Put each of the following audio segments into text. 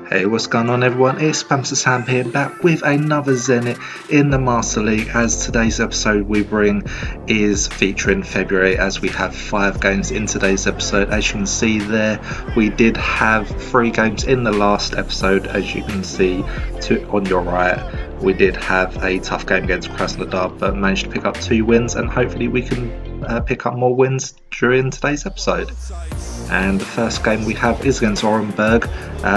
Hey, what's going on everyone? It's Spamster Sam here, back with another Zenit in the Master League, as today's episode we bring is featuring February, as we have 5 games in today's episode. As you can see there, we did have 3 games in the last episode. As you can see on your right, we did have a tough game against Krasnodar, but managed to pick up 2 wins, and hopefully we can pick up more wins during today's episode. And the first game we have is against Orenburg.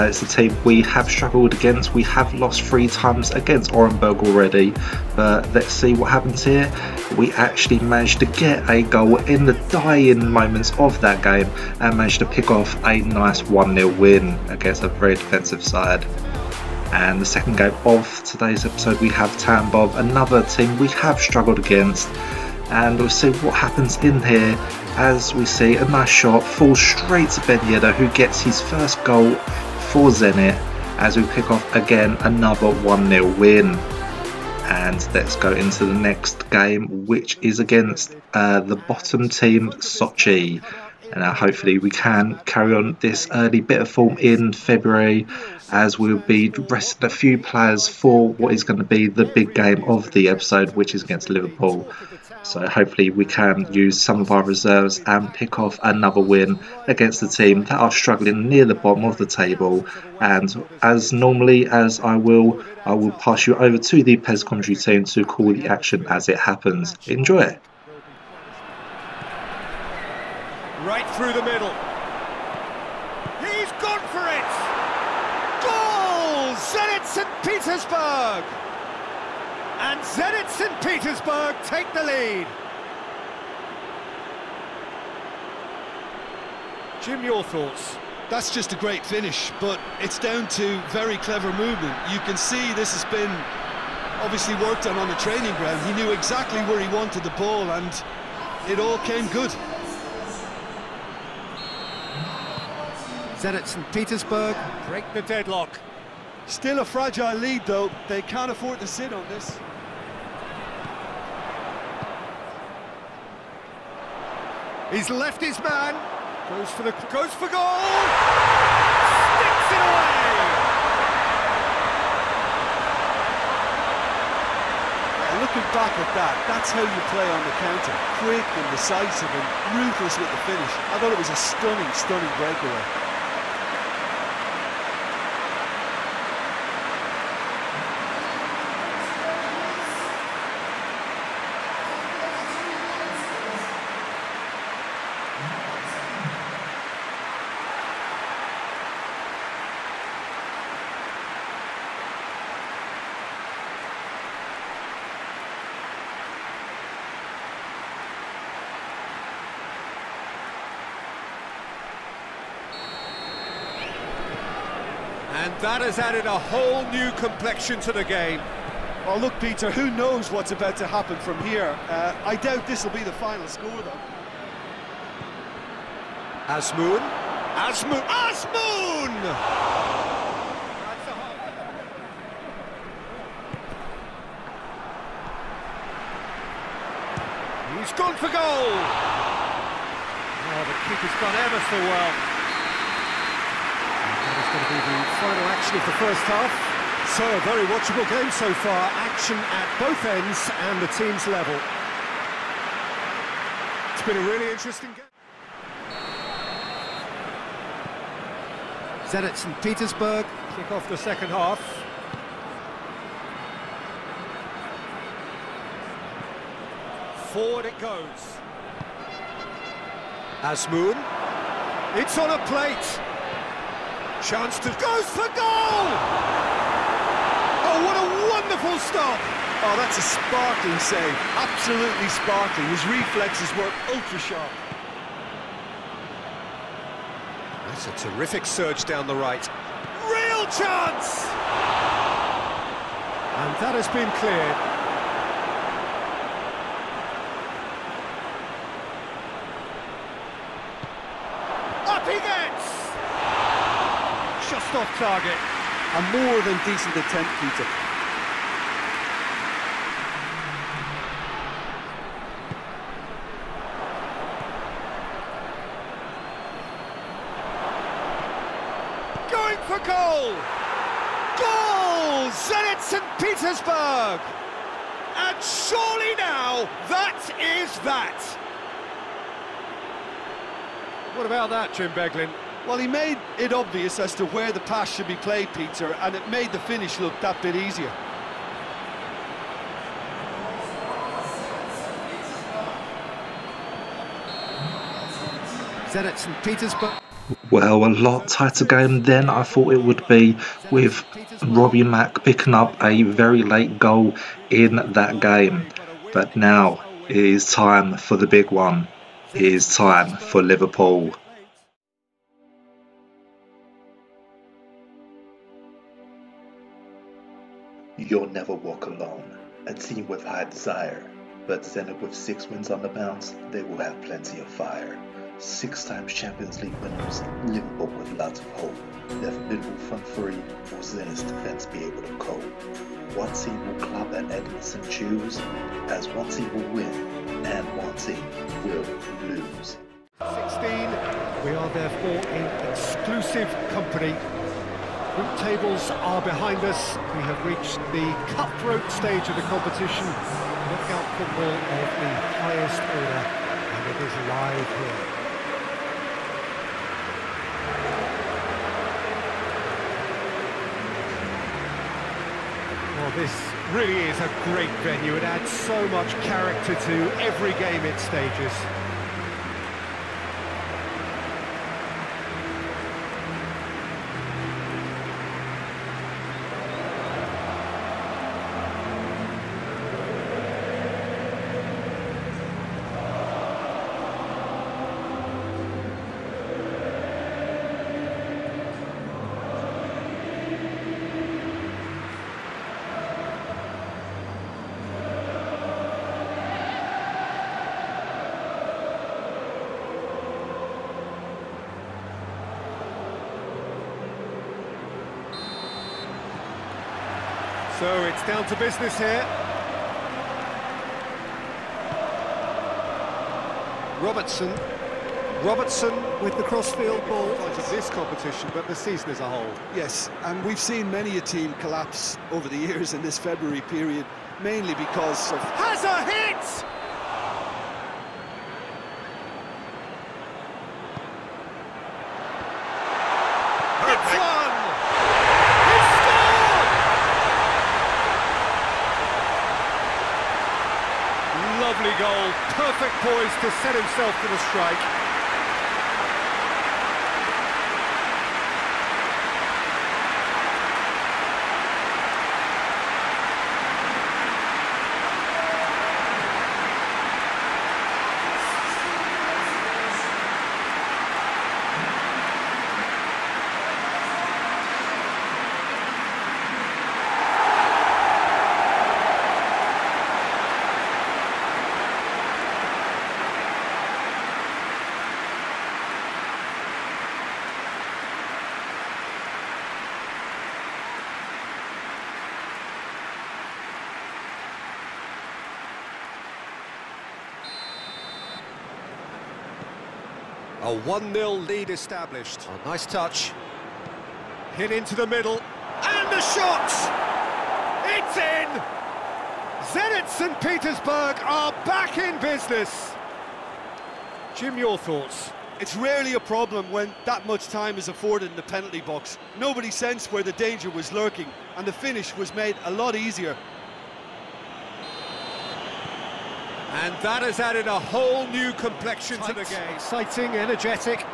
It's a team we have struggled against. We have lost 3 times against Orenburg already, but let's see what happens here. We actually managed to get a goal in the dying moments of that game and managed to pick off a nice 1-0 win against a very defensive side. And the second game of today's episode, we have Tambov, another team we have struggled against. And we'll see what happens in here, as we see a nice shot falls straight to Ben Yedder, who gets his first goal for Zenit, as we pick off again another 1-0 win. And let's go into the next game, which is against the bottom team, Sochi. And hopefully we can carry on this early bit of form in February, as we'll be resting a few players for what is going to be the big game of the episode, which is against Liverpool. So hopefully we can use some of our reserves and pick off another win against the team that are struggling near the bottom of the table. And as normally, as I will pass you over to the PES commentary team to call the action as it happens. Enjoy. Right through the middle. He's gone for it! Goal! Zenit St. Petersburg! And Zenit St. Petersburg take the lead. Jim, your thoughts? That's just a great finish, but it's down to very clever movement. You can see this has been obviously worked on the training ground. He knew exactly where he wanted the ball, and it all came good. Zenit St. Petersburg break the deadlock. Still a fragile lead though, they can't afford to sit on this. He's left his man, goes for goal! Sticks it away! Looking back at that, that's how you play on the counter. Quick and decisive and ruthless with the finish. I thought it was a stunning breakaway. And that has added a whole new complexion to the game. Well, look, Peter, who knows what's about to happen from here? I doubt this will be the final score, though. Azmoun! He's gone for goal! Oh, the keeper's done ever so well. Going to be the final action of the first half. So, a very watchable game so far. Action at both ends and the team's level. It's been a really interesting game. Zenit St. Petersburg Kick off the second half. Forward it goes. Azmoun. It's on a plate. Chance to goes for goal! Oh, what a wonderful stop! Oh, that's a sparkling save. Absolutely sparkling. His reflexes were ultra sharp. That's a terrific surge down the right. Real chance! And that has been cleared. Up he gets! Just off target. A more than decent attempt, Peter. Going for goal! Goal! Zenit St. Petersburg! And surely now, that is that! What about that, Jim Beglin? Well, he made it obvious as to where the pass should be played, Peter, and it made the finish look that bit easier. Zenit St. Petersburg. Well, a lot tighter game than I thought it would be, with Robbie Mack picking up a very late goal in that game. But now it is time for the big one. It is time for Liverpool. You'll never walk alone, a team with high desire. But Zenit with 6 wins on the bounce, they will have plenty of fire. 6 times Champions League winners, Liverpool with lots of hope. Left middle front three, will Zenit's defense be able to cope? One team will club and Edmondson choose, as one team will win, and one team will lose. 16, we are therefore in exclusive company. Group tables are behind us. We have reached the cutthroat stage of the competition. Knockout football of the highest order, and it is live here. Well, this really is a great venue. It adds so much character to every game it stages. So it's down to business here. Robertson with the crossfield ball. Not just this competition, but the season as a whole. Yes, and we've seen many a team collapse over the years in this February period, mainly because of... Has a hit! It's one! He scored! Lovely goal, perfect poise to set himself for the strike. A 1-0 lead established. Oh, nice touch. Hit into the middle. And the shot! It's in! Zenit St. Petersburg are back in business. Jim, your thoughts? It's rarely a problem when that much time is afforded in the penalty box. Nobody sensed where the danger was lurking, and the finish was made a lot easier. And that has added a whole new complexion to the game. Exciting, energetic.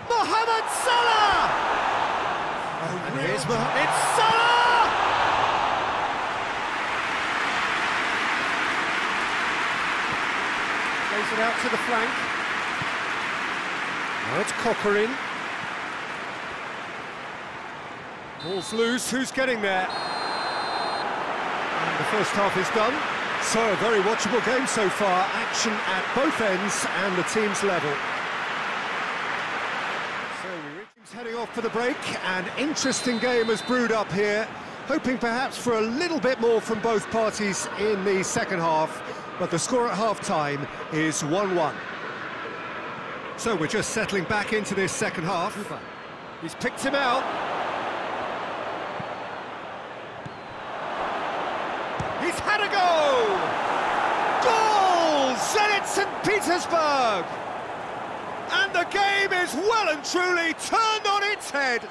Mohamed Salah! Oh, and here's Mohamed. It's Salah! Plays it out to the flank. Now it's Cocker. Ball's loose, who's getting there? And the first half is done. So, a very watchable game so far, action at both ends and the team's level. So, we're heading off for the break, an interesting game has brewed up here, hoping perhaps for a little bit more from both parties in the second half, but the score at half-time is 1-1. So, we're just settling back into this second half. He's picked him out. had a go! Goal! Zenit St. Petersburg! And the game is well and truly turned on its head.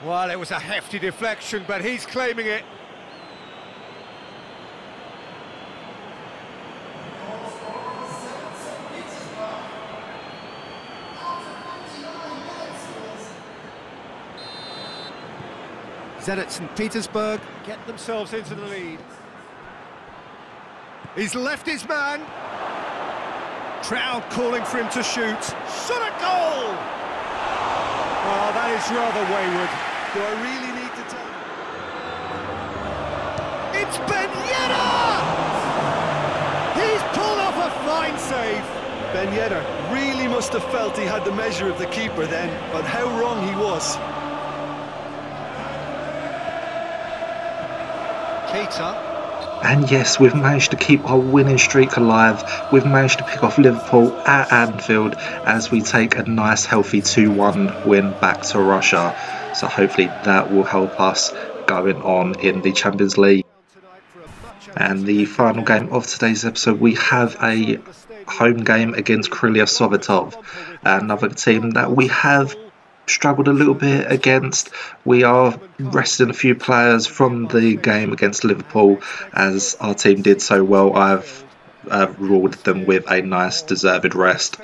Well, it was a hefty deflection, but he's claiming it. Zenit St. Petersburg get themselves into the lead. He's left his man. Crowd calling for him to shoot. Shot a goal! Oh, that is rather wayward. Do I really need to tell? It's Ben Yedder! He's pulled off a fine save. Ben Yedder really must have felt he had the measure of the keeper then, but how wrong he was. Keita. And yes, we've managed to keep our winning streak alive. We've managed to pick off Liverpool at Anfield as we take a nice healthy 2-1 win back to Russia. So hopefully that will help us going on in the Champions League. And the final game of today's episode, we have a home game against Krylia Sovetov, another team that we have struggled a little bit against. We are resting a few players from the game against Liverpool as our team did so well. I've ruled them with a nice deserved rest,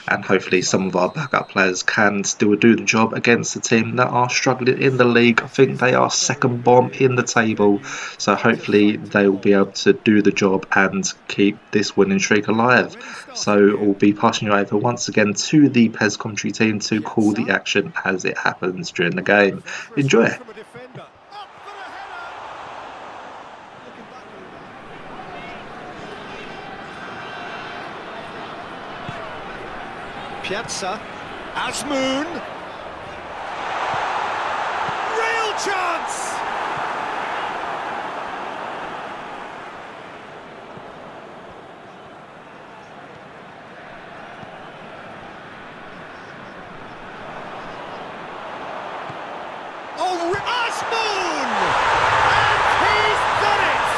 and hopefully some of our backup players can still do the job against a team that are struggling in the league. I think they are second bomb in the table, so hopefully they will be able to do the job and keep this winning streak alive. So we'll be passing you over once again to the PES commentary team to call the action as it happens during the game. Enjoy. Piazza, Azmoun, real chance! Oh, Azmoun! And he's done it!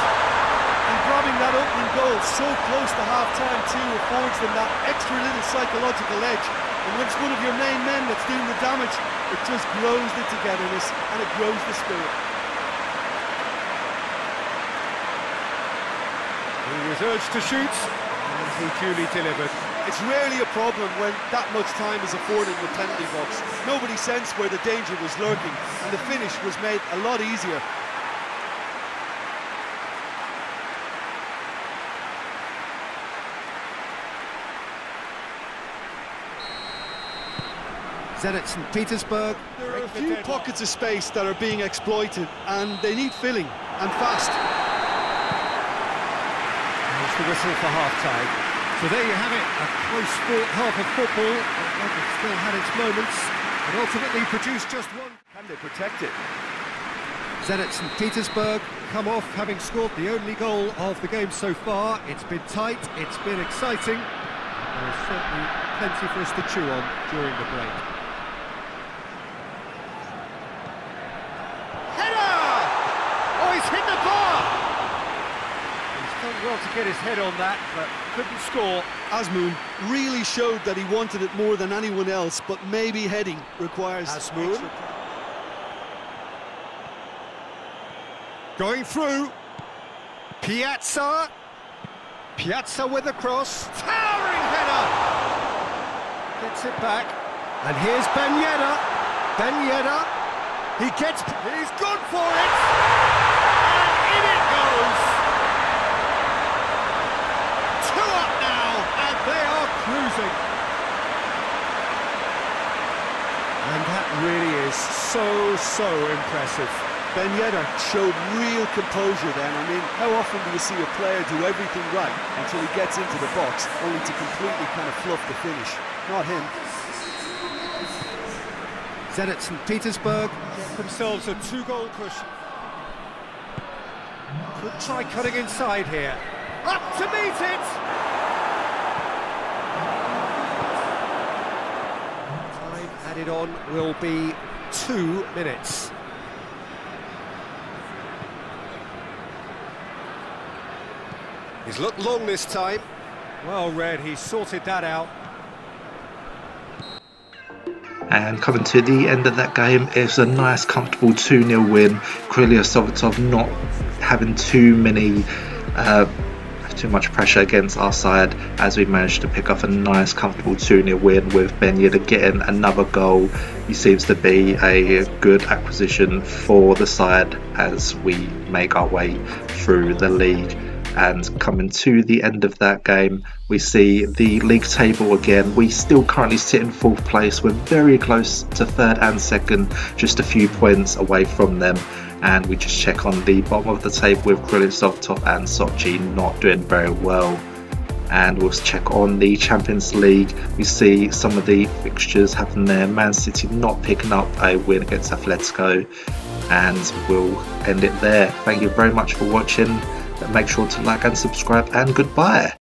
And grabbing that opening goal so close to half-time too affords them that extra little psychological edge. And when it's one of your main men that's doing the damage, it just grows the togetherness and it grows the spirit. He was urged to shoot, and he duly delivered. It's rarely a problem when that much time is afforded in the penalty box. Nobody sensed where the danger was lurking, and the finish was made a lot easier. Zenit St. Petersburg. There are a few pockets of space that are being exploited, and they need filling, and fast. There's the whistle for half-time. So there you have it, a close-fought half of football. It still had its moments, and ultimately produced just one. Can they protect it? Zenit St. Petersburg come off having scored the only goal of the game so far. It's been tight, it's been exciting. There's certainly plenty for us to chew on during the break. Hit the bar! He's done well to get his head on that, but couldn't score. Azmoun really showed that he wanted it more than anyone else, but maybe heading requires Azmoun going through. Piazza with the cross. Towering header! Gets it back. And here's Ben Yedder. He's gone for it! In it goes! 2 up now, and they are cruising. And that really is so impressive. Ben Yedder showed real composure then. I mean, how often do you see a player do everything right until he gets into the box, only to completely kind of fluff the finish? Not him. Zenit St. Petersburg get themselves a 2-goal cushion. Could try cutting inside here. Up to meet it! Time added on will be 2 minutes. He's looked long this time. Well read, he sorted that out. And coming to the end of that game, it was a nice comfortable 2-0 win. Krylia Sovetov not having too much pressure against our side, as we managed to pick up a nice comfortable 2-0 win, with Ben Yedder getting another goal. He seems to be a good acquisition for the side as we make our way through the league. And coming to the end of that game, we see the league table again. We still currently sit in 4th place. We're very close to 3rd and 2nd, just a few points away from them. And we just check on the bottom of the table with Krylia Sovetov and Sochi not doing very well. And we'll check on the Champions League. We see some of the fixtures happening there. Man City not picking up a win against Atletico. And we'll end it there. Thank you very much for watching. Make sure to like and subscribe, and goodbye.